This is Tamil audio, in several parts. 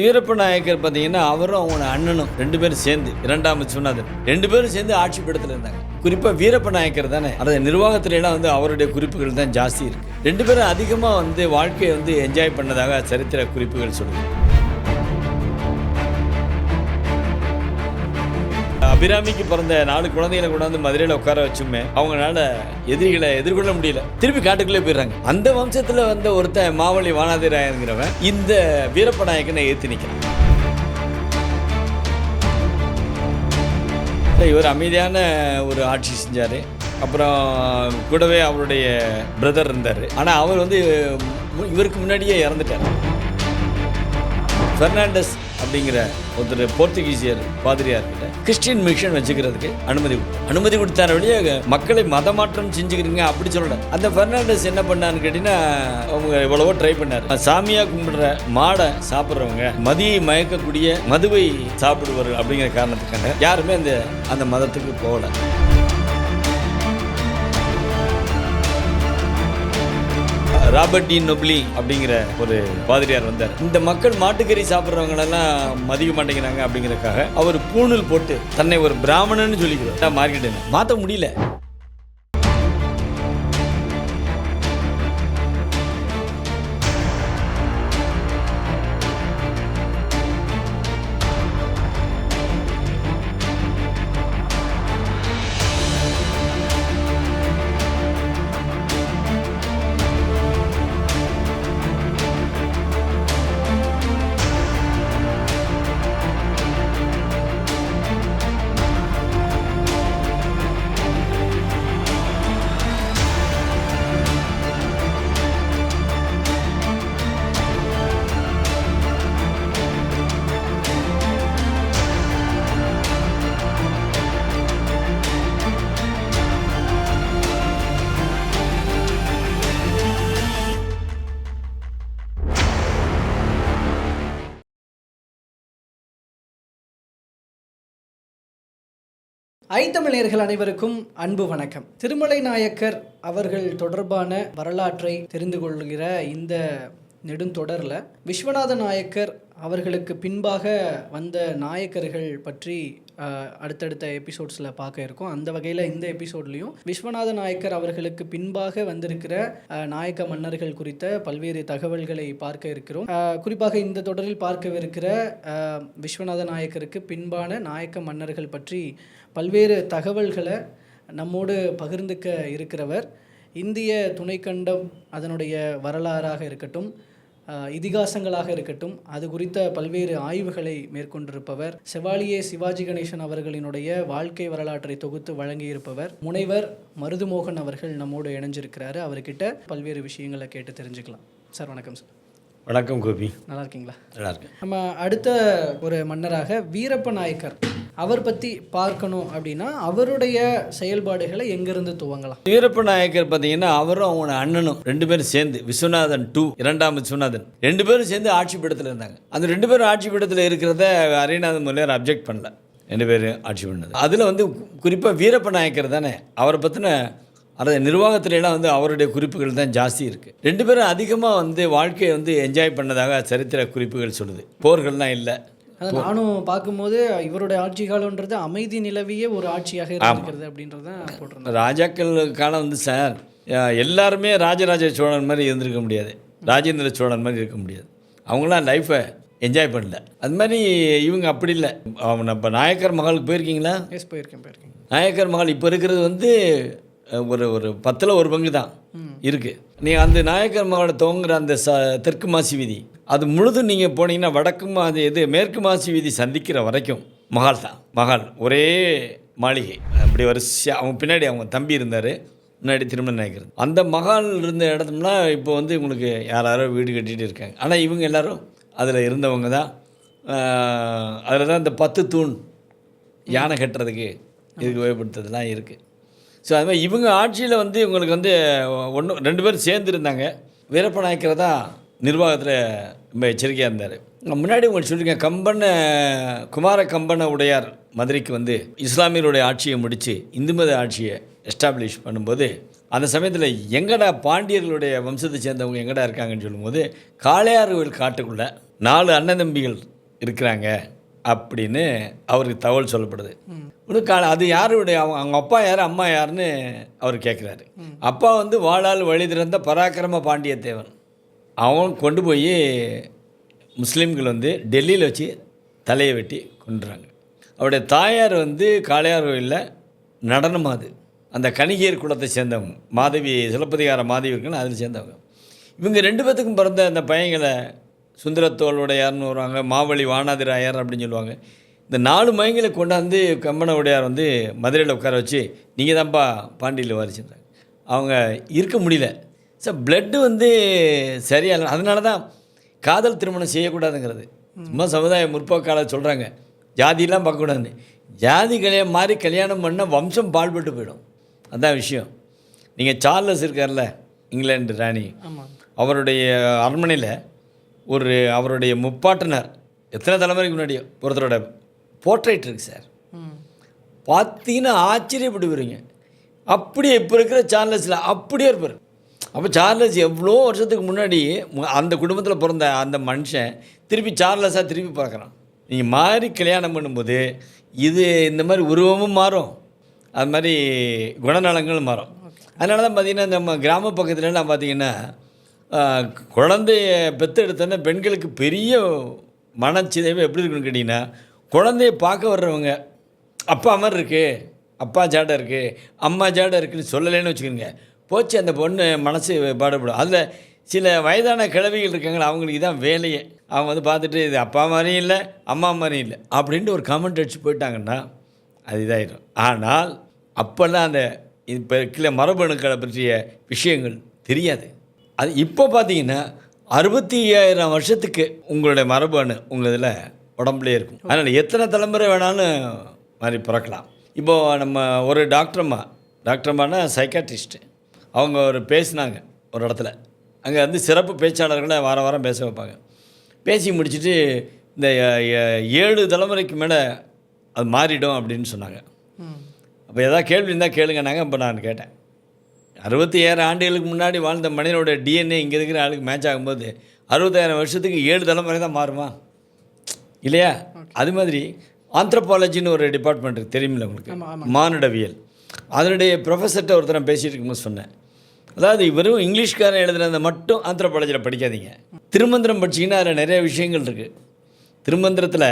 வீரப்ப நாயக்கர் பார்த்தீங்கன்னா அவரும் அவங்க அண்ணனும் 2 பேரும் சேர்ந்து இரண்டாம் விஸ்வநாதன் 2 பேரும் சேர்ந்து ஆட்சி பீடத்தில் இருந்தாங்க. குறிப்பாக வீரப்ப நாயக்கர் தானே அந்த நிர்வாகத்துல எல்லாம் அவருடைய குறிப்புகள் தான் ஜாஸ்தி இருக்கு. 2 பேரும் அதிகமாக வாழ்க்கையை என்ஜாய் பண்ணதாக சரித்திர குறிப்புகள் சொல்லுது. அபிராமிக்கு பிறந்த 4 குழந்தைகளை கொண்டாந்து மதுரையில் உட்கார வச்சுமே அவங்களால எதிரிகளை எதிர்கொள்ள முடியல. திருப்பி காட்டுக்குள்ளே போயிடுறாங்க. அந்த வம்சத்தில் வந்த ஒருத்தன் மாவழி வானாதிராயங்கிறவன் இந்த வீரப்ப நாயக்கனை ஏற்றி நிற்கிறான். இவர் அமைதியான ஒரு ஆட்சி செஞ்சார். அப்புறம் கூடவே அவருடைய பிரதர் இருந்தார். ஆனால் அவர் இவருக்கு முன்னாடியே இறந்துட்டார். பெர்னாண்டஸ் அப்படிங்கிற ஒருத்தர் போர்த்துகீசியர் பாதிரியார்கிட்ட கிறிஸ்டின் மிஷன் வச்சுக்கிறதுக்கு அனுமதி கொடுத்தார வழியாக மக்களை மதமாற்றம் செஞ்சுக்கிறீங்க அப்படி சொல்லல. அந்த பெர்னாண்டஸ் என்ன பண்ணான்னு கேட்டீங்கன்னா அவங்க எவ்வளவோ ட்ரை பண்ணாரு. சாமியா கும்பிடுற மாடை சாப்பிட்றவங்க மதியை மயக்கக்கூடிய மதுவை சாப்பிடுவார்கள் அப்படிங்கிற காரணத்துக்காக யாருமே அந்த மதத்துக்கு போகல. ராபர்ட் டி நொப்லி அப்படிங்கிற ஒரு பாதிரியார் வந்தார். இந்த மக்கள் மாட்டுக்கறி சாப்பிட்றவங்களெல்லாம் மதிக்க மாட்டேங்கிறாங்க அப்படிங்கிறதுக்காக அவர் பூணூல் போட்டு தன்னை ஒரு பிராமணன்னு சொல்லிக்கிறார். மார்க்கெட் மாற்ற முடியல. ஐத்தமிழர்கள் அனைவருக்கும் அன்பு வணக்கம். திருமலை நாயக்கர் அவர்கள் தொடர்பான வரலாற்றை தெரிந்து கொள்கிற இந்த நெடுந்தொடரில் விஸ்வநாத நாயக்கர் அவர்களுக்கு பின்பாக வந்த நாயக்கர்கள் பற்றி அடுத்தடுத்த எபிசோட்ஸில் பார்க்க இருக்கோம். அந்த வகையில் இந்த எபிசோட்லேயும் விஸ்வநாத நாயக்கர் அவர்களுக்கு பின்பாக வந்திருக்கிற நாயக்க மன்னர்கள் குறித்த பல்வேறு தகவல்களை பார்க்க இருக்கிறோம். குறிப்பாக இந்த தொடரில் பார்க்கவிருக்கிற விஸ்வநாத நாயக்கருக்கு பின்பான நாயக்க மன்னர்கள் பற்றி பல்வேறு தகவல்களை நம்மோடு பகிர்ந்துக்க இருக்கிறவர் இந்திய துணைக்கண்டம் அதனுடைய வரலாறாக இருக்கட்டும், இதிகாசங்களாக இருக்கட்டும், அது குறித்த பல்வேறு ஆய்வுகளை மேற்கொண்டிருப்பவர், செவாலியே சிவாஜி கணேசன் அவர்களினுடைய வாழ்க்கை வரலாற்றை தொகுத்து வழங்கியிருப்பவர் முனைவர் மருதுமோகன் அவர்கள் நம்மோடு இணைஞ்சிருக்கிறாரு. அவர்கிட்ட பல்வேறு விஷயங்களை கேட்டு தெரிஞ்சுக்கலாம். சார் வணக்கம். சார் வணக்கம் கோபி. நல்லா இருக்கீங்களா? நல்லா இருக்கு. நம்ம அடுத்த ஒரு மன்னராக வீரப்ப நாயக்கர் அவர் பற்றி பார்க்கணும் அப்படின்னா அவருடைய செயல்பாடுகளை எங்கிருந்து துவங்கலாம்? வீரப்ப நாயக்கர் பார்த்தீங்கன்னா அவரும் அவங்க அண்ணனும் 2 பேரும் சேர்ந்து விஸ்வநாதன் 2 இரண்டாம் விஸ்வநாதன் 2 பேரும் சேர்ந்து ஆட்சி பீடத்தில் இருந்தாங்க. அந்த 2 பேரும் ஆட்சி பீடத்தில் இருக்கிறத அரியநாதன் முதலியார் அப்ஜெக்ட் பண்ணல. 2 பேரும் ஆட்சி பண்ணது. அதில் குறிப்பாக வீரப்ப நாயக்கர் தானே அவரை பற்றின அந்த நிர்வாகத்துல எல்லாம் அவருடைய குறிப்புகள் தான் ஜாஸ்தி இருக்குது. 2 பேரும் அதிகமாக வாழ்க்கையை என்ஜாய் பண்ணதாக சரித்திர குறிப்புகள் சொல்லுது. போர்கள்லாம் இல்லை. அதை நானும் பார்க்கும்போது இவருடைய ஆட்சி காலம்ன்றது அமைதி நிலவிய ஒரு ஆட்சியாக இருக்கிறது அப்படின்றத போட்டிருந்தேன். ராஜாக்கள் காலம் சார் எல்லாருமே ராஜராஜ சோழன் மாதிரி இருந்திருக்க முடியாது, ராஜேந்திர சோழன் மாதிரி இருக்க முடியாது. அவங்களாம் லைஃப்பை என்ஜாய் பண்ணல. அது மாதிரி இவங்க அப்படி இல்லை. இப்போ நாயக்கர் மகாலுக்கு போயிருக்கீங்களா? எஸ், போயிருக்கேன். நாயக்கர் மகால் இப்போ இருக்கிறது ஒரு 10ல் 1 பங்கு தான் இருக்குது. நீங்கள் அந்த நாயக்கர் மகாலை துவங்குற அந்த தெற்கு மாசி வீதி அது முழுதும் நீங்கள் போனீங்கன்னா வடக்கு மேற்கு மாசி வீதி சந்திக்கிற வரைக்கும் மகால் தான். மகால் ஒரே மாளிகை அப்படி வரிசையாக. அவங்க பின்னாடி அவங்க தம்பி இருந்தார், முன்னாடி திருமண நாயக்கர். அந்த மகால் இருந்த இடத்துனா இப்போ உங்களுக்கு யாரோ வீடு கட்டிகிட்டு இருக்காங்க. ஆனால் இவங்க எல்லோரும் அதில் இருந்தவங்க தான். அதில் தான் இந்த 10 தூண் யானை கட்டுறதுக்கு இதுக்கு உபயோகப்படுத்துறதுலாம் இருக்குது. ஸோ அது மாதிரி இவங்க ஆட்சியில் இவங்களுக்கு 2 பேரும் சேர்ந்துருந்தாங்க. வீரப்ப நாயக்கர் தான் நிர்வாகத்தில் ரொம்ப எச்சரிக்கையாக இருந்தார். முன்னாடி உங்களுக்கு சொல்லியிருக்கேன், குமார கம்பன உடையார் மதுரைக்கு இஸ்லாமியருடைய ஆட்சியை முடித்து இந்து மத ஆட்சியை எஸ்டாப்ளிஷ் பண்ணும்போது அந்த சமயத்தில் எங்கடா பாண்டியர்களுடைய வம்சத்தை சேர்ந்தவங்க எங்கடா இருக்காங்கன்னு சொல்லும்போது காளையார்கோவில் காட்டுக்குள்ளே 4 அண்ணன் தம்பிகள் இருக்கிறாங்க அப்படின்னு அவருக்கு தகவல் சொல்லப்படுது. இன்னும் அது யாருடைய அவங்க அப்பா யார் அம்மா யாருன்னு அவர் கேட்குறாரு. அப்பா வந்து வாளால் வழி திறந்த பராக்கிரம பாண்டியத்தேவன். அவன் கொண்டு போய் முஸ்லீம்கள் வந்து டெல்லியில் வச்சு தலையை வெட்டி கொண்டுறாங்க. அவருடைய தாயார் வந்து காளையார் கோயிலில் நடனமாது அந்த கணிகையர் குலத்தை சேர்ந்தவங்க, மாதவி சிலப்பதிகார மாதவி இருக்குன்னு அதில் சேர்ந்தவங்க. இவங்க 2 பேத்துக்கும் பிறந்த அந்த பையங்களை சுந்தரத்தோளுடையார்னு வருவாங்க, மாவழி வானாதிராயர் அப்படின்னு சொல்லுவாங்க. இந்த 4 மயங்களை கொண்டாந்து கம்பன உடையார் வந்து மதுரையில் உட்கார வச்சு நீங்கள் தான்ப்பா பாண்டியில் வாரிச்சுன்றாங்க. அவங்க இருக்க முடியல. சார் பிளட்டு வந்து சரியாக, அதனால தான் காதல் திருமணம் செய்யக்கூடாதுங்கிறது. சும்மா சமுதாய முற்போக்கால சொல்கிறாங்க ஜாதியெலாம் பார்க்கக்கூடாதுன்னு. ஜாதி மாறி கல்யாணம் பண்ணால் வம்சம் பாழ்பட்டு போயிடும். அதுதான் விஷயம். நீங்கள் சார்லஸ் இருக்கார்ல, இங்கிலாந்து ராணி, அவருடைய அரண்மனையில் அவருடைய முப்பாட்டனர் எத்தனை தலைமுறைக்கு முன்னாடியோ ஒருத்தரோட போர்ட்ரேட் இருக்குது சார். பார்த்தீங்கன்னா ஆச்சரியப்படுவீங்க. அப்படியே இப்போ இருக்கிற சார்லஸில் அப்படியே இருப்பார். அப்போ சார்லஸ் எவ்வளோ வருஷத்துக்கு முன்னாடி அந்த குடும்பத்தில் பிறந்த அந்த மனுஷன் திருப்பி சார்லஸாக திருப்பி பார்க்குறான். நீங்கள் மாறி கல்யாணம் பண்ணும்போது இது இந்த மாதிரி உருவமும் மாறும், அது மாதிரி குணநலங்களும் மாறும். அதனால தான் பார்த்திங்கன்னா நம்ம கிராம பக்கத்துலலாம் பார்த்திங்கன்னா குழந்தைய பெற்றெடுத்தோன்னா பெண்களுக்கு பெரிய மனச்சிதைவு எப்படி இருக்குன்னு கேட்டிங்கன்னா, குழந்தைய பார்க்க வர்றவங்க அப்பா மாதிரி இருக்குது, அப்பா ஜாடை இருக்குது, அம்மா ஜாடை இருக்குதுன்னு சொல்லலைன்னு வச்சுக்கோங்க, போச்சு அந்த பொண்ணு மனசு பாடுபடும். அதில் சில வயதான கிழவிகள் இருக்காங்களா, அவங்களுக்கு தான் வேலையே. அவங்க வந்து பார்த்துட்டு இது அப்பா மாதிரியும் இல்லை அம்மா மாதிரியும் இல்லை அப்படின்ட்டு ஒரு கமெண்ட் அடித்து போயிட்டாங்கன்னா அது இதாகிடும். ஆனால் அப்போல்லாம் அந்த இப்போ இருக்கிற மரபணுக்களை பற்றிய விஷயங்கள் தெரியாது. அது இப்போ பார்த்தீங்கன்னா 65,000 வருஷத்துக்கு உங்களுடைய மரபணு உங்கள் இதில் உடம்புலேயே இருக்கும். அதனால் எத்தனை தலைமுறை வேணாலும் மாதிரி பிறக்கலாம். இப்போது நம்ம ஒரு டாக்டர்மானா சைக்காட்ரிஸ்ட்டு, அவங்க பேசினாங்க ஒரு இடத்துல. அங்கே வந்து சிறப்பு பேச்சாளர்களை வாரம் பேச வைப்பாங்க. பேசி முடிச்சுட்டு இந்த 7 தலைமுறைக்கு மேலே அது மாறிடும் அப்படின்னு சொன்னாங்க. அப்போ எதாவது கேள்வி இருந்தால் கேளுங்கன்னாங்க. அப்போ நான் கேட்டேன், 67 ஆண்டுகளுக்கு முன்னாடி வாழ்ந்த மனிதனோட டிஎன்ஏ இங்கே இருக்கிற ஆளுக்கு மேட்ச் ஆகும்போது 65,000 வருஷத்துக்கு 7 தலைமுறை தான் மாறுமா இல்லையா? அது மாதிரி ஆந்த்ரோபாலஜின்னு ஒரு டிபார்ட்மெண்ட் இருக்குது, தெரியுமில்ல உங்களுக்கு, மானுடவியல். அதனுடைய ப்ரொஃபஸர்கிட்ட ஒருத்தர் நான் பேசிகிட்டு இருக்கும்போது சொன்னேன், அதாவது வெறும் இங்கிலீஷ்காரன் எழுதுனதை மட்டும் ஆந்த்ரோபாலஜியில் படிக்காதீங்க. திருமந்திரம் படிச்சிங்கன்னா அதில் நிறைய விஷயங்கள் இருக்குது. திருமந்திரத்தில்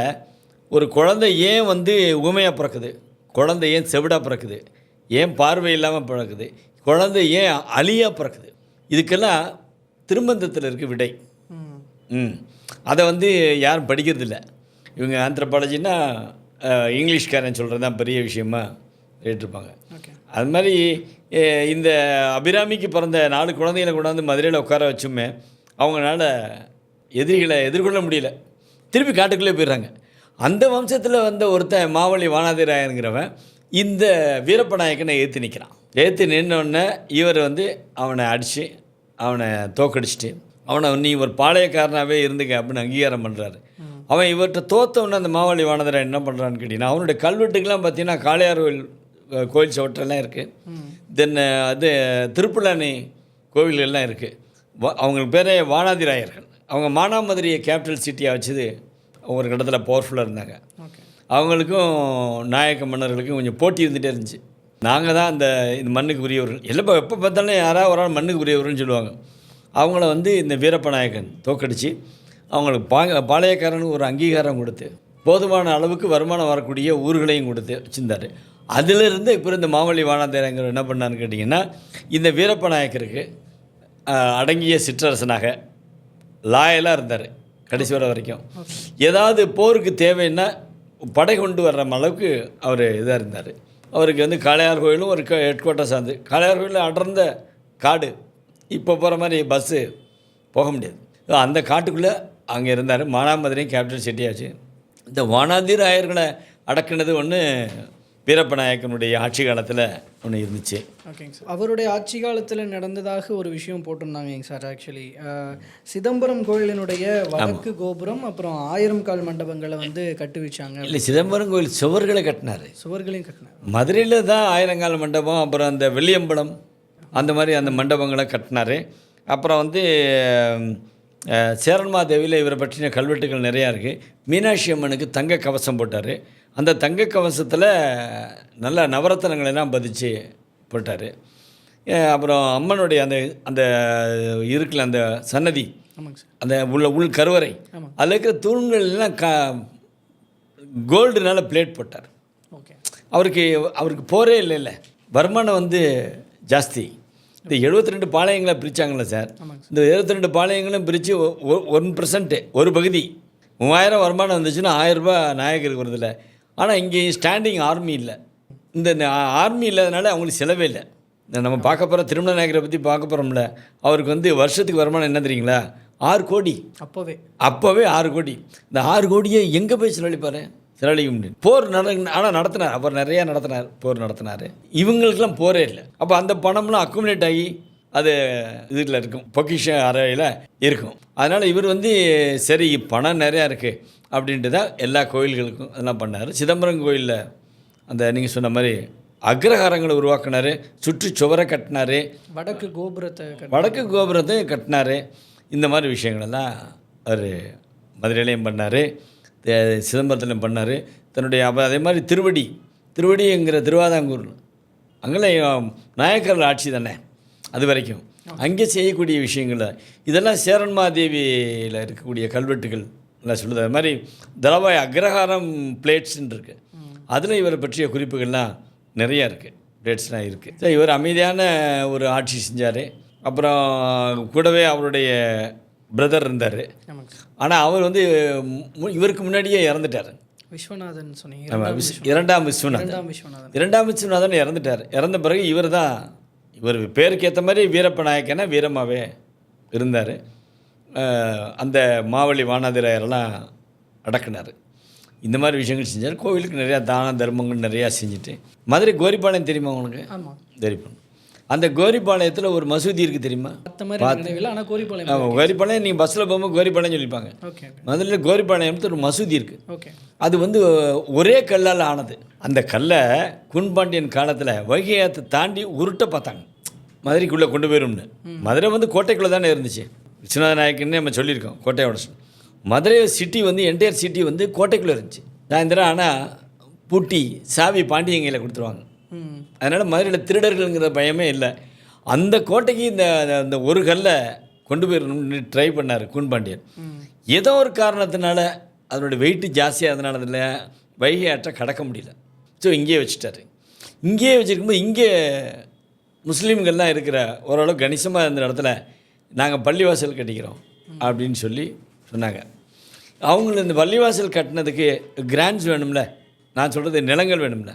ஒரு குழந்தை ஏன் வந்து ஊமையாக பிறக்குது, குழந்தை ஏன் செவிடாக பிறக்குது, ஏன் பார்வை இல்லாமல் பிறக்குது, குழந்தை ஏன் அழியாக பிறக்குது, இதுக்கெல்லாம் திருமந்திரத்தில் இருக்குது விடை. அதை வந்து யாரும் படிக்கிறதில்ல. இவங்க ஆந்த்ரோபாலஜின்னா இங்கிலீஷ்காரன் சொல்கிறது தான் பெரிய விஷயமா கேட்டிருப்பாங்க. அது மாதிரி இந்த அபிராமிக்கு பிறந்த 4 குழந்தைகளை கொண்டாந்து மதுரையில் உட்கார வச்சுமே அவங்களால எதிரிகளை எதிர்கொள்ள முடியல, திருப்பி காட்டுக்குள்ளே போயிடுறாங்க. அந்த வம்சத்தில் வந்த ஒருத்தன் மாவழி வானாதிராயங்கிறவன் இந்த வீரப்ப நாயக்கனை ஏற்று நிற்கிறான். ஏற்று நின்னோடனே இவர் வந்து அவனை அடித்து அவனை தோக்கடிச்சிட்டு அவனை நீ ஒரு பாளையக்காரனாகவே இருந்துக்க அப்படின்னு அங்கீகாரம் பண்ணுறாரு. அவன் இவர்கிட்ட தோற்றவொன்னே அந்த மாவழி வானதராயன் என்ன பண்ணுறான்னு கேட்டிங்கன்னா, அவனுடைய கல்வெட்டுக்கெலாம் பார்த்தீங்கன்னா காளையார் கோயில் சவற்றெல்லாம் இருக்குது. தென் அது திருப்புலானி கோவில்கள்லாம் இருக்குது. அவங்களுக்கு பேரே வானாதிராயர்கள். அவங்க மானாமதுரையை கேபிட்டல் சிட்டியாக வச்சது ஒரு இடத்துல பவர்ஃபுல்லாக இருந்தாங்க. அவங்களுக்கும் நாயக்க மன்னர்களுக்கும் கொஞ்சம் போட்டி இருந்துகிட்டே இருந்துச்சு. நாங்கள் தான் இந்த மண்ணுக்கு உரியவர்கள், எல்லாம் எப்போ பார்த்தாலும் யாராவது ஒரு ஆள் மண்ணுக்கு உரியவர்கள்னு சொல்லுவாங்க. அவங்கள வந்து இந்த வீரப்ப நாயக்கன் தோக்கடித்து அவங்களுக்கு பாளையக்காரனுக்கு ஒரு அங்கீகாரம் கொடுத்து போதுமான அளவுக்கு வருமானம் வரக்கூடிய ஊர்களையும் கொடுத்து வச்சுருந்தார். அதிலிருந்து இப்போ இந்த மாவழி வானாதிராயர் என்ன பண்ணான்னு கேட்டிங்கன்னா, இந்த வீரப்ப நாயக்கருக்கு அடங்கிய சிற்றரசனாக லாயலாக இருந்தார் கடைசி வரைக்கும். ஏதாவது போருக்கு தேவைன்னா படை கொண்டு வர்ற அளவுக்கு அவர் இதாக இருந்தார். அவருக்கு வந்து காளையார் கோயிலும் ஒரு ஹெட் குவார்ட்டர்ஸ் ஆகுது. காளையார் கோயிலில் அடர்ந்த காடு, இப்போ போகிற மாதிரி பஸ்ஸு போக முடியாது. அந்த காட்டுக்குள்ளே அங்கே இருந்தார். மானாமதுரையும் கேபிட்டல் சிட்டியாச்சு. இந்த வானாதிராயர்களை அடக்குனது ஒன்று வீரப்ப நாயக்கனுடைய ஆட்சி காலத்தில் ஒன்று இருந்துச்சு. ஓகேங்க சார். அவருடைய ஆட்சி காலத்தில் நடந்ததாக ஒரு விஷயம் போட்டிருந்தாங்க சார். ஆக்சுவலி சிதம்பரம் கோயிலினுடைய வடக்கு கோபுரம் அப்புறம் 1000 கால் மண்டபங்களை வந்து கட்டி வச்சாங்க. இல்லை, சிதம்பரம் கோயில் சுவர்களை கட்டினார். சுவர்களையும் கட்டினார். மதுரையில் தான் 1000 கால் மண்டபம், அப்புறம் அந்த வெள்ளியம்பலம் அந்த மாதிரி அந்த மண்டபங்களை கட்டினார். அப்புறம் வந்து சேரன்மாதேவியில் இவரை பற்றின கல்வெட்டுகள் நிறையா இருக்குது. மீனாட்சி அம்மனுக்கு தங்க கவசம் போட்டார். அந்த தங்க கவசத்தில் நல்ல நவரத்தனங்கள் எல்லாம் பதிச்சு போட்டார். அப்புறம் அம்மனுடைய அந்த அந்த இருக்குல்ல அந்த சன்னதி, ஆமாங்க சார். அந்த உள் கருவறை, அதில் இருக்கிற தூண்கள் எல்லாம் கோல்டுனால பிளேட் போட்டார். ஓகே. அவருக்கு போரே இல்லை. வருமானம் வந்து ஜாஸ்தி. இந்த 72 பாளையங்களை பிரித்தாங்களே சார், இந்த 72 பாளையங்களும் பிரித்து 1% ஒரு பகுதி 3000 வருமானம் வந்துச்சுன்னா 1000 ரூபாய் நாயக்கருக்கு வருதில்ல. ஆனால் இங்கே ஸ்டாண்டிங் ஆர்மி இல்லை. இந்த ஆர்மி இல்லாதனால அவங்களுக்கு செலவே இல்லை. நம்ம பார்க்க போகிற திருமண நாயக்கரை பற்றி பார்க்க போகிறோம்ல, அவருக்கு வந்து வருஷத்துக்கு வருமானம் என்ன தெரியுங்களா? 6 கோடி. அப்போவே 6 கோடி. இந்த 6 கோடியை எங்கே போய் செலவழிப்பார்? செலவழிக்க முடியும். போர் ஆனால் நடத்தினார். அவர் நிறையா போர் நடத்தினார். இவங்களுக்கெல்லாம் போரே இல்லை. அப்போ அந்த பணம்லாம் அக்குமுலேட் ஆகி அது இதில் இருக்கும், பொக்கிஷ அறையில் இருக்கும். அதனால் இவர் வந்து சரி பணம் நிறையா இருக்குது அப்படின்ட்டு தான் எல்லா கோயில்களுக்கும் அதெல்லாம் பண்ணார். சிதம்பரம் கோயிலில் அந்த நீங்கள் சொன்ன மாதிரி அக்ரஹாரங்களை உருவாக்கினார். சுவரை கட்டினார். வடக்கு கோபுரத்தை கட்டினார். இந்த மாதிரி விஷயங்களெல்லாம் அவர் மதுரையிலையும் பண்ணார், சிதம்பரத்திலையும் பண்ணார். தன்னுடைய அதே மாதிரி திருவடிங்கிற திருவாதாங்கூர், அங்கெல்லாம் நாயக்கர்கள் ஆட்சி தானே அது வரைக்கும். அங்கே செய்யக்கூடிய விஷயங்கள் இதெல்லாம் சேரன்மாதேவியில் இருக்கக்கூடிய கல்வெட்டுகள் எல்லாம் சொல்லுது. அது மாதிரி தலவாய் அக்ரஹாரம் பிளேட்ஸ்ன்னு இருக்குது. அதில் இவரை பற்றிய குறிப்புகள்லாம் நிறையா இருக்குது, பிளேட்ஸ்லாம் இருக்குது. ஸோ இவர் அமைதியான ஒரு ஆட்சி செஞ்சார். அப்புறம் கூடவே அவருடைய பிரதர் இருந்தார். ஆனால் அவர் வந்து இவருக்கு முன்னாடியே இறந்துட்டார். விஸ்வநாதன் சொன்னீங்க. இரண்டாம் விஸ்வநாதன் இறந்துட்டார். இறந்த பிறகு இவர் பேருக்கு ஏற்ற மாதிரி வீரப்ப நாயக்கனா வீரமாகவே இருந்தார். அந்த மாவழி வானாதிராயரெல்லாம் அடக்குனார். இந்த மாதிரி விஷயங்கள் செஞ்சார். கோவிலுக்கு நிறையா தான தர்மங்கள் நிறையா செஞ்சுட்டு மதுரை கோரிப்பாளையம் தெரியுமா உங்களுக்கு? கோரிப்பாளையம், அந்த கோரிப்பாளையத்தில் ஒரு மசூதி இருக்குது தெரியுமா? கோரிப்பாளையம் நீங்கள் பஸ்ஸில் போகும்போது கோரிப்பாளையம் சொல்லிப்பாங்க. முதல்ல கோரிப்பாளையம்னு ஒரு மசூதி இருக்குது. அது வந்து ஒரே கல்லால் ஆனது. அந்த கல்லை குன்பாண்டியன் காலத்தில் வைகை ஆற்றை தாண்டி உருட்ட பார்த்தாங்க, மதுரைக்குள்ளே கொண்டு போயிடும்னு. மதுரை வந்து கோட்டைக்குள்ளே தானே இருந்துச்சு. விஸ்வநாத நாயக்கன்னு நம்ம சொல்லியிருக்கோம், கோட்டையோட. மதுரை சிட்டி வந்து என்டையர் சிட்டி வந்து கோட்டைக்குள்ளே இருந்துச்சு. சாயந்தரம் ஆனால் பூட்டி சாவி பாண்டியங்கையில் கொடுத்துருவாங்க. அதனால் மதுரையில் திருடர்கள்ங்கிற பயமே இல்லை. அந்த கோட்டைக்கு இந்த ஒரு கல்லை கொண்டு போயிடணும்னு ட்ரை பண்ணார் கூன்பாண்டியன். ஏதோ ஒரு காரணத்தினால அதனுடைய வெயிட்டு ஜாஸ்தியாக இருந்தனால அதில் வைகை ஆற்றை கடக்க முடியல. ஸோ இங்கேயே வச்சுட்டாரு. இங்கேயே வச்சுருக்கும்போது இங்கே முஸ்லீம்கள்லாம் இருக்கிற ஓரளவு கணிசமாக இருந்த இடத்துல நாங்கள் பள்ளிவாசல் கட்டிக்கிறோம் அப்படின்னு சொன்னாங்க. அவங்களுக்கு இந்த பள்ளிவாசல் கட்டினதுக்கு கிராண்ட்ஸ் வேணும்ல, நான் சொல்கிறது நிலங்கள் வேணும்ல.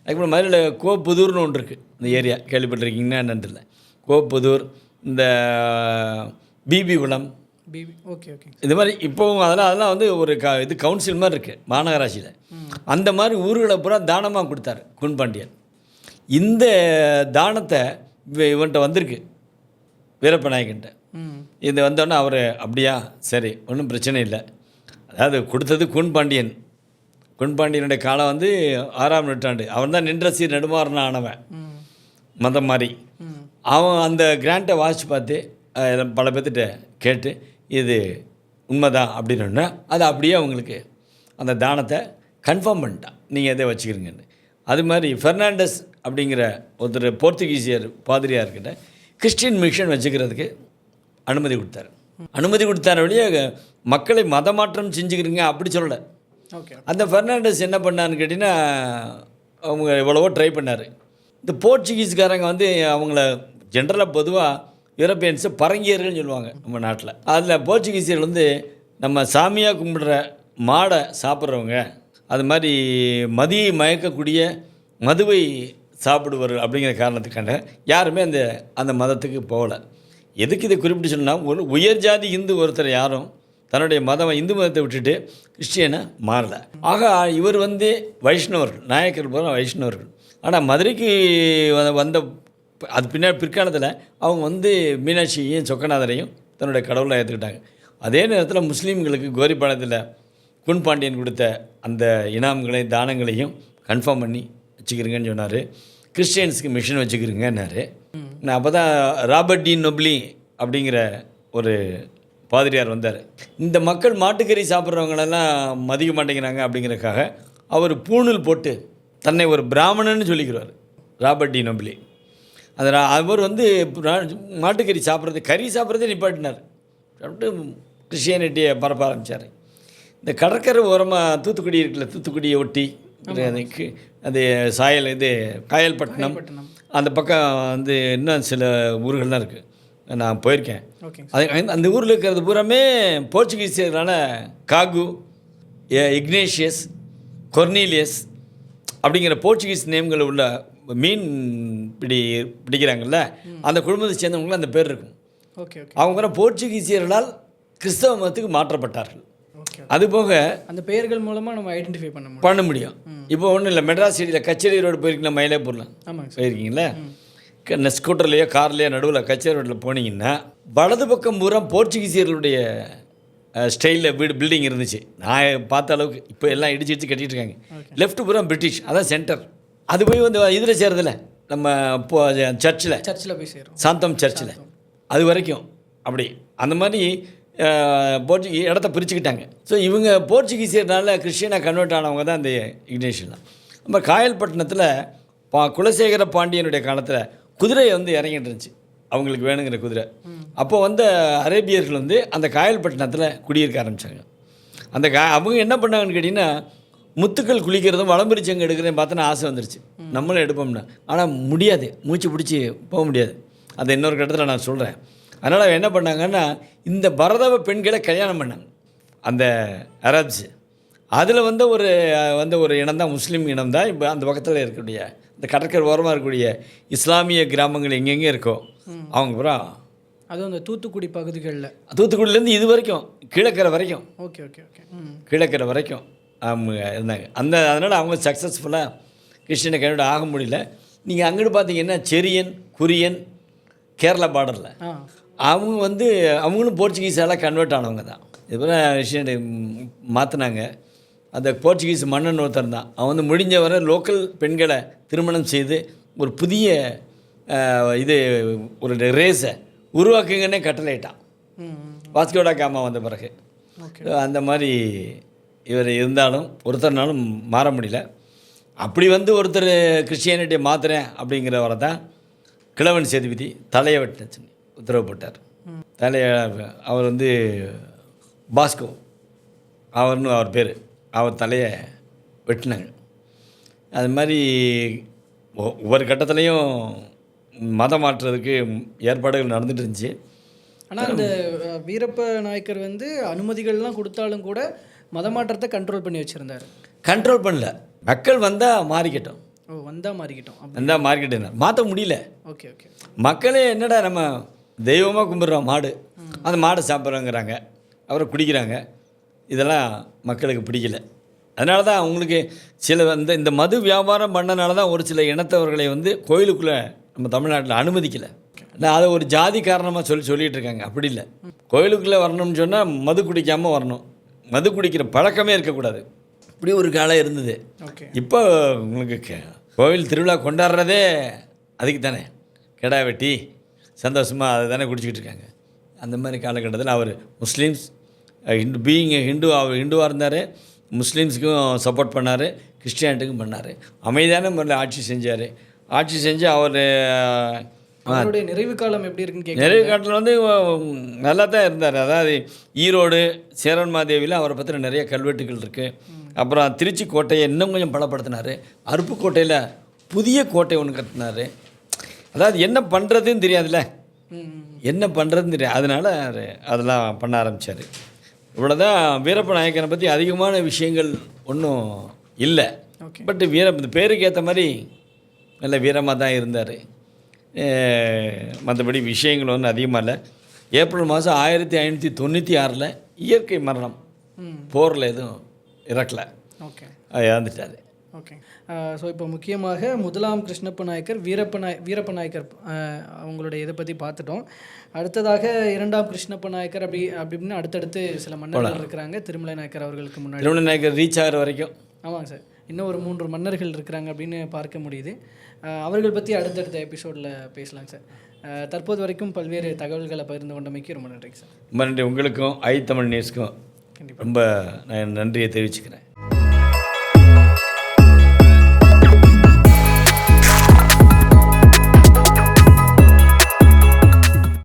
அதுக்கப்புறம் மதுரையில் கோப்புதூர்னு ஒன்று இருக்குது. இந்த ஏரியா கேள்விப்பட்டிருக்கீங்கன்னா என்னன்னு இல்லை. கோப்புதூர், இந்த பிபி குளம், இது மாதிரி இப்போவும் அதெல்லாம் வந்து ஒரு இது கவுன்சில் மாதிரி இருக்குது மாநகராட்சியில். அந்த மாதிரி ஊர்களை பூரா தானமாக கொடுத்தாரு கூன்பாண்டியன். இந்த தானத்தை இவன்கிட்ட வந்திருக்கு, வீரப்ப நாயக்கன்ட்ட. இது வந்தோடனே அவர் அப்படியா சரி ஒன்றும் பிரச்சனை இல்லை. அதாவது கொடுத்தது கூன்பாண்டியனுடைய காலம் வந்து 6ஆம் நூற்றாண்டு. அவன் தான் நின்ற சீர் நெடுமாறன ஆனவன், மதம் மாதிரி. அவன் அந்த கிராண்ட்டை வாசித்து பார்த்து பல பேர்த்திட்ட கேட்டு இது உண்மைதான் அப்படின்னா அது அப்படியே அவங்களுக்கு அந்த தானத்தை கன்ஃபார்ம் பண்ணிட்டான், நீங்கள் எதை வச்சுக்கிறீங்கன்னு. அது மாதிரி ஃபெர்னாண்டஸ் அப்படிங்கிற ஒருத்தர் போர்த்துகீசியர் பாதிரியார்கிட்ட கிறிஸ்டின் மிஷன் வச்சுக்கிறதுக்கு அனுமதி கொடுத்தார். வழியாக மக்களை மதமாற்றம் செஞ்சுக்கிறீங்க அப்படி சொல்லலை. அந்த ஃபெர்னாண்டஸ் என்ன பண்ணான்னு கேட்டிங்கன்னா, அவங்க எவ்வளவோ ட்ரை பண்ணார். இந்த போர்ச்சுகீஸ்காரங்க வந்து அவங்கள ஜென்ரலாக பொதுவாக யூரோப்பியன்ஸை பரங்கியர்கள்னு சொல்லுவாங்க நம்ம நாட்டில். அதில் போர்ச்சுகீசியர்கள் வந்து நம்ம சாமியாக கும்பிடுற மாடை சாப்பிட்றவங்க, அது மாதிரி மதியை மயக்கக்கூடிய மதுவை சாப்பிடுவார்கள் அப்படிங்கிற காரணத்துக்காக யாருமே அந்த மதத்துக்கு போகலை. எதுக்கு இதை குறிப்பிட்டு சொன்னால், ஒரு உயர் ஜாதி இந்து ஒருத்தர் யாரும் தன்னுடைய இந்து மதத்தை விட்டுட்டு கிறிஸ்டியனை மாறலை. ஆக இவர் வந்து வைஷ்ணவர்கள், நாயக்கர் போகிற வைஷ்ணவர்கள். ஆனால் மதுரைக்கு வந்த அது பிற்காலத்தில் அவங்க வந்து மீனாட்சியையும் சொக்கநாதரையும் தன்னுடைய கடவுளை ஏற்றுக்கிட்டாங்க. அதே நேரத்தில் முஸ்லீம்களுக்கு கோரிப்பாளையத்தில் கூன்பாண்டியன் கொடுத்த அந்த இனாம்களையும் தானங்களையும் கன்ஃபார்ம் பண்ணி வச்சுக்கிறீங்கன்னு சொன்னார். கிறிஸ்டியன்ஸுக்கு மிஷன் வச்சுக்கிறீங்கன்னாரு. அப்போ தான் ராபர்ட் டி நொப்லி அப்படிங்கிற ஒரு பாதிரியார் வந்தார். இந்த மக்கள் மாட்டுக்கறி சாப்பிட்றவங்களெல்லாம் மதிக்க மாட்டேங்கிறாங்க அப்படிங்கிறதுக்காக அவர் பூணூல் போட்டு தன்னை ஒரு பிராமணன்னு சொல்லிக்கிறார். ராபர்ட் டி நொபிலி அதனால் அவர் வந்து மாட்டுக்கறி சாப்பிட்றது, கறி சாப்பிட்றதே நிப்பாட்டினார். அப்படின்ட்டு கிறிஸ்டியானிட்டியை பரப்ப ஆரம்பித்தார். இந்த கடற்கரை ஓரமாக தூத்துக்குடி இருக்குல்ல, தூத்துக்குடியை ஒட்டி அது சாயல் இது காயல்பட்டினம் அந்த பக்கம் வந்து இன்னும் சில ஊர்கள்லாம் இருக்குது, நான் போயிருக்கேன். அது அந்த ஊரில் இருக்கிறது பூராமே போர்ச்சுகீசியர்களான காகு, இக்னேஷியஸ், கொர்னீலியஸ் அப்படிங்கிற போர்ச்சுகீஸ் நேம்கள் உள்ள மீன் பிடிக்கிறாங்கல்ல, அந்த குடும்பத்தை சேர்ந்தவங்களும் அந்த பேர் இருக்கும். அவங்க போர்ச்சுகீசியர்களால் கிறிஸ்தவ மதத்துக்கு மாற்றப்பட்டார்கள். அதுபோக அந்த பெயர்கள் மூலமாக நம்ம ஐடென்டிஃபை பண்ண முடியும். இப்போ ஒன்றும் இல்லை, மெட்ராஸ் சிட்டியில் கச்சேரி ரோடு போயிருக்கீங்களா, மயிலாப்பூரில் போயிருக்கீங்களா, ஸ்கூட்டர்லேயோ கார்லேயோ நடுவில் கச்சேரி ரோட்டில் போனீங்கன்னா வலது பக்கம் பூரா போர்ச்சுகீசியர்களுடைய ஸ்டைலில் பில்டிங் இருந்துச்சு. நான் பார்த்த அளவுக்கு இப்போ எல்லாம் இடிச்சு கட்டிகிட்டு இருக்காங்க. லெஃப்ட் பூரா பிரிட்டிஷ், அதான் சென்டர். அது போய் வந்து இதில் சேருதில்ல, நம்ம சர்ச்சில் போய் சேரும், சாந்தம் சர்ச்சில், அது வரைக்கும் அப்படி அந்த மாதிரி இடத்த பிரிச்சுக்கிட்டாங்க. ஸோ இவங்க போர்ச்சுகீசியர்னால கிறிஸ்டியனாக கன்வெர்ட் ஆனவங்க தான் இந்த இக்னேஷியன்லாம். நம்ம காயல்பட்டினத்தில் குலசேகர பாண்டியனுடைய காலத்தில் குதிரை வந்து இறங்கிட்டு இருந்துச்சு, அவங்களுக்கு வேணுங்கிற குதிரை. அப்போ வந்து அரேபியர்கள் வந்து அந்த காயல்பட்டினத்தில் குடியிருக்க ஆரம்பித்தாங்க. அந்த அவங்க என்ன பண்ணாங்கன்னு கேட்டிங்கன்னா, முத்துக்கள் குளிக்கிறதும் வளம்பரிச்சங்க எடுக்கிறதையும் பார்த்தோன்னா ஆசை வந்துருச்சு, நம்மளும் எடுப்போம்னா. ஆனால் முடியாது, மூச்சு பிடிச்சி போக முடியாது. அதை இன்னொரு கட்டத்தில் நான் சொல்கிறேன். அதனால் என்ன பண்ணாங்கன்னா, இந்த பரதவ பெண்களை கல்யாணம் பண்ணாங்க அந்த அரப்ஸு. அதில் வந்து ஒரு இனம் தான் முஸ்லீம் இனம் தான். இப்போ அந்த பக்கத்தில் இருக்கக்கூடிய இந்த கடற்கரை ஓரமாக இருக்கக்கூடிய இஸ்லாமிய கிராமங்கள் எங்கெங்கே இருக்கோ அவங்க பூரா, அதுவும் அந்த தூத்துக்குடி பகுதிகளில், தூத்துக்குடியிலேருந்து இது வரைக்கும் கீழக்கரை வரைக்கும், கீழக்கரை வரைக்கும் இருந்தாங்க. அதனால் அவங்க சக்ஸஸ்ஃபுல்லாக கிறிஸ்டியனை கன்வெர்ட் ஆக முடியல. நீங்கள் அங்கிட்டு பார்த்தீங்கன்னா செரியன், குரியன், கேரளா பார்டரில் அவங்க வந்து அவங்களும் போர்ச்சுகீஸால் கன்வெர்ட் ஆனவங்க தான். இதுபோல் கிறிஸ்டியனை மாற்றினாங்க. அந்த போர்ச்சுகீஸ் மன்னன் ஒருத்தர் தான், அவன் வந்து முடிஞ்ச வரை லோக்கல் பெண்களை திருமணம் செய்து ஒரு புதிய ஒரு ரேஸை உருவாக்குங்கன்னே கட்டளையிட்டான், வாஸ்கோடா காமா வந்த பிறகு. அந்த மாதிரி இவர் இருந்தாலும் ஒருத்தர்னாலும் மாற முடியல. அப்படி வந்து ஒருத்தர் கிறிஸ்டியானிட்டியை மாற்றுறேன் அப்படிங்கிறவரை தான் கிழவன் சேதுபதி தலையை வெட்டினச்சு உத்தரவு போட்டார். தலையை அவர் வந்து பாஸ்கோ அவர்னு அவர் பேர், அவர் தலையை வெட்டினாங்க. அது மாதிரி ஒவ்வொரு கட்டத்துலேயும் மதம் மாற்றுறதுக்கு ஏற்பாடுகள் நடந்துட்டு இருந்துச்சு. ஆனால் அந்த வீரப்ப நாயக்கர் வந்து அனுமதிகள்லாம் கொடுத்தாலும் கூட மத மாற்றத்தை கண்ட்ரோல் பண்ணி வச்சுருந்தார். கண்ட்ரோல் பண்ணல, மக்கள் வந்தால் மாறிக்கிட்டோம், வந்தால் மாறிக்கிட்டோம், மாற்ற முடியல. மக்களே என்னடா நம்ம தெய்வமாக கும்பிட்றோம் மாடு, அந்த மாடை சாப்பிட்றோங்கிறாங்க, அப்புறம் குடிக்கிறாங்க. இதெல்லாம் மக்களுக்கு பிடிக்கல. அதனால தான் அவங்களுக்கு சில இந்த மது வியாபாரம் பண்ணனால தான் ஒரு சில இனத்தவர்களை வந்து கோயிலுக்குள்ளே நம்ம தமிழ்நாட்டில் அனுமதிக்கலை. நான் அதை ஒரு ஜாதி காரணமாக சொல்லிகிட்டு இருக்காங்க. அப்படி இல்லை, கோயிலுக்குள்ளே வரணும்னு சொன்னால் மது குடிக்காமல் வரணும், மது குடிக்கிற பழக்கமே இருக்கக்கூடாது. இப்படி ஒரு காலம் இருந்தது. இப்போ உங்களுக்கு கோவில் திருவிழா கொண்டாடுறதே அதுக்கு தானே, கிடா வெட்டி சந்தோஷமாக அதை தானே குடிச்சிக்கிட்டு இருக்காங்க. அந்த மாதிரி காலகட்டத்தில் அவர் முஸ்லீம்ஸ் அவர் ஹிந்துவாக இருந்தார், முஸ்லீம்ஸுக்கும் சப்போர்ட் பண்ணார், கிறிஸ்டியானிட்டுக்கும் பண்ணார். அமைதியான முறையில் ஆட்சி செஞ்சு அவர் நிறைவு காலம் எப்படி இருக்குன்னு நிறைவு காலத்தில் வந்து நல்லா தான் இருந்தார். அதாவது ஈரோடு சேரன்மாதேவியில் அவரை பற்றின நிறைய கல்வெட்டுகள் இருக்குது. அப்புறம் திருச்சி கோட்டையை இன்னும் கொஞ்சம் பலப்படுத்தினார். அருப்புக்கோட்டையில் புதிய கோட்டை ஒன்று கட்டினார். அதாவது என்ன பண்ணுறதுன்னு தெரியாதுல்ல, அதனால் அதெல்லாம் பண்ண ஆரம்பித்தார். இவ்வளோதான். வீரப்ப நாயக்கனை பற்றி அதிகமான விஷயங்கள் ஒன்றும் இல்லை. பட் இந்த பேருக்கு ஏற்ற மாதிரி நல்ல வீரமாக தான் இருந்தார். மற்றபடி விஷயங்கள் ஒன்றும் அதிகமாக இல்லை. ஏப்ரல் மாதம் 1596 இயற்கை மரணம், போரில் எதுவும் இறக்கலை, இறந்துட்டார். ஸோ இப்போ முக்கியமாக முதலாம் கிருஷ்ணப்ப நாயக்கர், வீரப்ப நாயக்கர் அவங்களுடைய இதை பற்றி பார்த்துட்டோம். அடுத்ததாக இரண்டாம் கிருஷ்ணப்ப நாயக்கர் அப்படின்னு அடுத்தடுத்து சில மன்னர்கள் இருக்கிறாங்க. திருமலை நாயக்கர் அவர்களுக்கு முன்னாடி திருமலை நாயக்கர் ரீச் ஆகிற வரைக்கும். ஆமாங்க சார், இன்னும் ஒரு 3 மன்னர்கள் இருக்கிறாங்க அப்படின்னு பார்க்க முடியுது. அவர்கள் பற்றி அடுத்தடுத்த எபிசோடில் பேசலாங்க சார். தற்போது வரைக்கும் பல்வேறு தகவல்களை பகிர்ந்து கொண்டமைக்கு ரொம்ப நன்றிங்க சார். ரொம்ப நன்றி. உங்களுக்கும் தமிழ் நியூஸ்க்கும் ரொம்ப நான் நன்றியை தெரிவிச்சுக்கிறேன்.